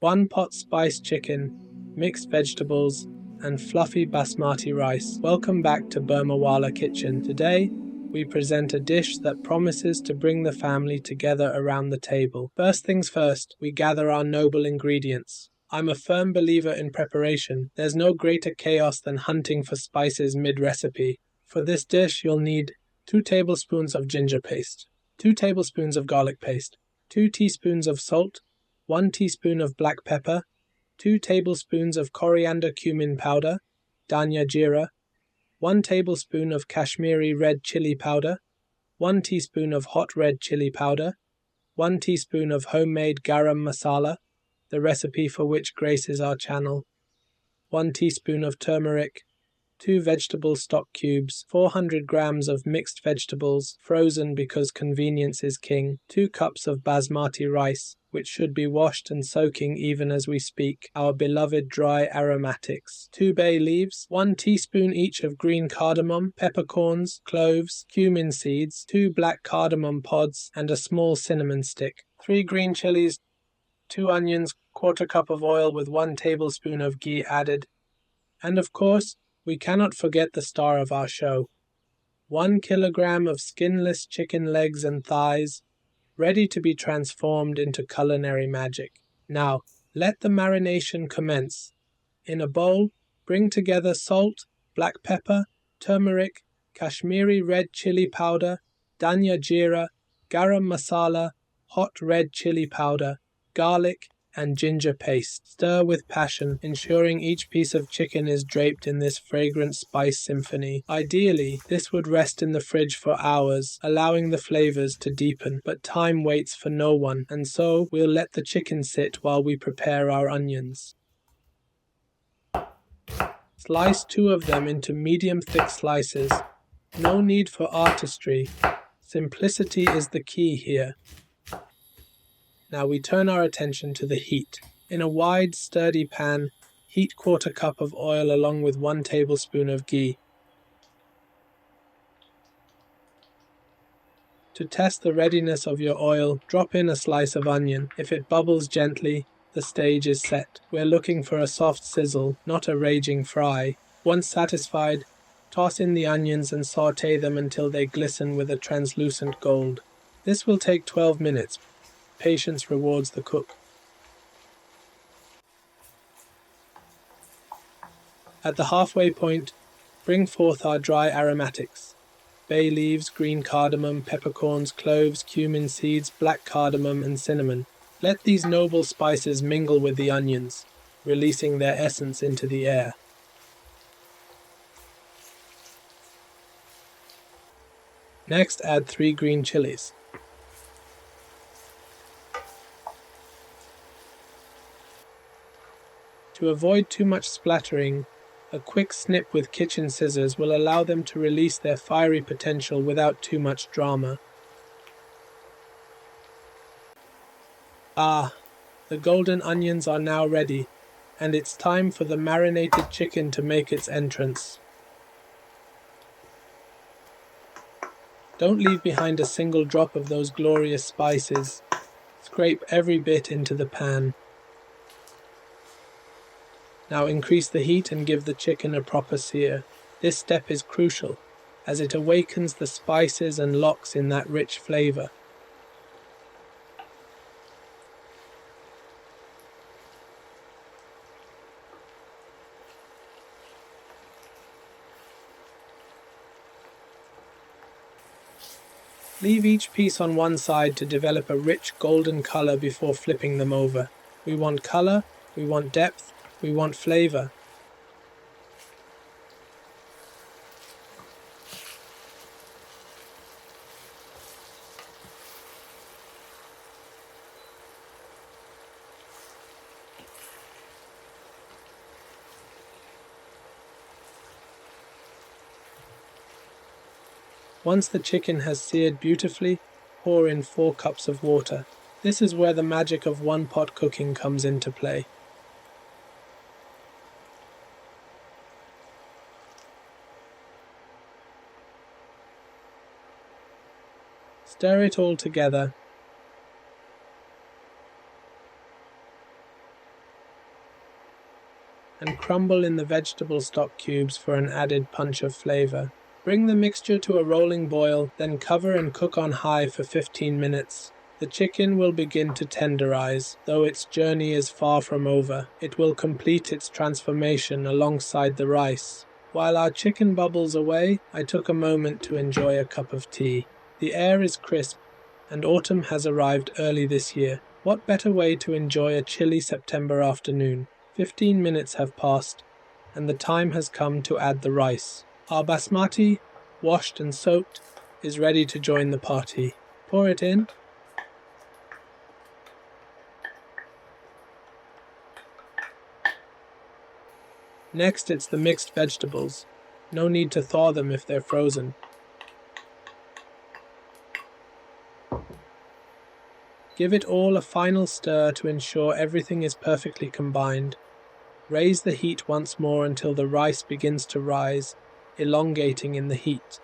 1 pot spiced chicken, mixed vegetables, and fluffy basmati rice. Welcome back to Burmawala Kitchen. Today, we present a dish that promises to bring the family together around the table. First things first, we gather our noble ingredients. I'm a firm believer in preparation. There's no greater chaos than hunting for spices mid-recipe. For this dish, you'll need 2 tablespoons of ginger paste, 2 tablespoons of garlic paste, 2 teaspoons of salt, 1 teaspoon of black pepper, 2 tablespoons of coriander-cumin powder, danya jeera, 1 tablespoon of Kashmiri red chilli powder, 1 teaspoon of hot red chilli powder, 1 teaspoon of homemade garam masala, the recipe for which graces our channel, 1 teaspoon of turmeric, 2 vegetable stock cubes, 400 grams of mixed vegetables, frozen because convenience is king, 2 cups of basmati rice, which should be washed and soaking even as we speak, our beloved dry aromatics, 2 bay leaves, 1 teaspoon each of green cardamom, peppercorns, cloves, cumin seeds, 2 black cardamom pods, and a small cinnamon stick, 3 green chillies, 2 onions, 1/4 cup of oil with 1 tablespoon of ghee added, and of course, we cannot forget the star of our show, 1 kilogram of skinless chicken legs and thighs, ready to be transformed into culinary magic. Now, let the marination commence. In a bowl, bring together salt, black pepper, turmeric, Kashmiri red chili powder, danya jeera, garam masala, hot red chili powder, garlic, and ginger paste. Stir with passion, ensuring each piece of chicken is draped in this fragrant spice symphony. Ideally, this would rest in the fridge for hours, allowing the flavors to deepen, but time waits for no one, and so we'll let the chicken sit while we prepare our onions. Slice 2 of them into medium-thick slices. No need for artistry. Simplicity is the key here. Now we turn our attention to the heat. In a wide, sturdy pan, heat 1/4 cup of oil along with 1 tablespoon of ghee. To test the readiness of your oil, drop in a slice of onion. If it bubbles gently, the stage is set. We're looking for a soft sizzle, not a raging fry. Once satisfied, toss in the onions and sauté them until they glisten with a translucent gold. This will take 12 minutes. Patience rewards the cook. At the halfway point, bring forth our dry aromatics. Bay leaves, green cardamom, peppercorns, cloves, cumin seeds, black cardamom, and cinnamon. Let these noble spices mingle with the onions, releasing their essence into the air. Next, add 3 green chillies. To avoid too much splattering, a quick snip with kitchen scissors will allow them to release their fiery potential without too much drama. Ah, the golden onions are now ready, and it's time for the marinated chicken to make its entrance. Don't leave behind a single drop of those glorious spices. Scrape every bit into the pan. Now increase the heat and give the chicken a proper sear. This step is crucial, as it awakens the spices and locks in that rich flavor. Leave each piece on one side to develop a rich golden color before flipping them over. We want color, we want depth, we want flavor. Once the chicken has seared beautifully, pour in 4 cups of water. This is where the magic of one-pot cooking comes into play. Stir it all together. and crumble in the vegetable stock cubes for an added punch of flavor. Bring the mixture to a rolling boil, then cover and cook on high for 15 minutes. The chicken will begin to tenderize, though its journey is far from over. It will complete its transformation alongside the rice. While our chicken bubbles away, I took a moment to enjoy a cup of tea. The air is crisp, and autumn has arrived early this year. What better way to enjoy a chilly September afternoon? 15 minutes have passed, and the time has come to add the rice. Our basmati, washed and soaked, is ready to join the party. Pour it in. Next, it's the mixed vegetables. No need to thaw them if they're frozen. Give it all a final stir to ensure everything is perfectly combined. Raise the heat once more until the rice begins to rise, elongating in the heat.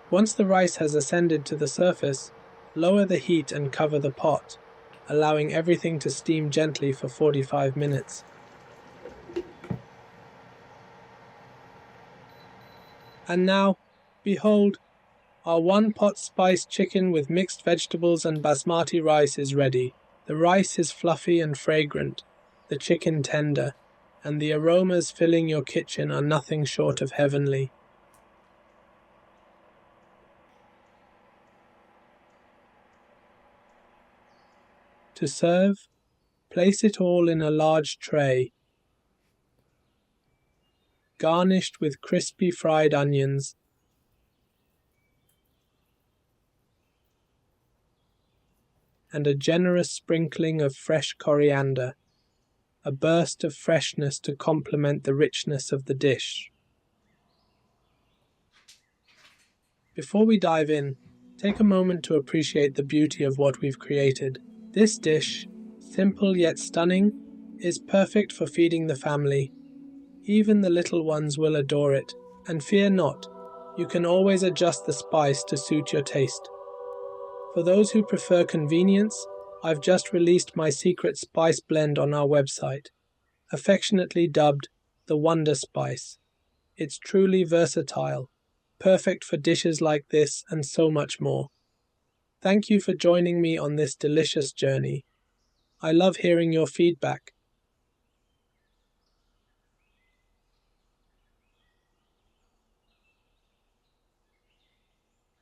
Once the rice has ascended to the surface, lower the heat and cover the pot, allowing everything to steam gently for 45 minutes. And now, behold, our one-pot spiced chicken with mixed vegetables and basmati rice is ready. The rice is fluffy and fragrant, the chicken tender, and the aromas filling your kitchen are nothing short of heavenly. To serve, place it all in a large tray, garnished with crispy fried onions, and a generous sprinkling of fresh coriander, a burst of freshness to complement the richness of the dish. Before we dive in, take a moment to appreciate the beauty of what we've created. This dish, simple yet stunning, is perfect for feeding the family. Even the little ones will adore it. And fear not, you can always adjust the spice to suit your taste. For those who prefer convenience, I've just released my secret spice blend on our website, affectionately dubbed the Wonder Spice. It's truly versatile, perfect for dishes like this and so much more. Thank you for joining me on this delicious journey. I love hearing your feedback,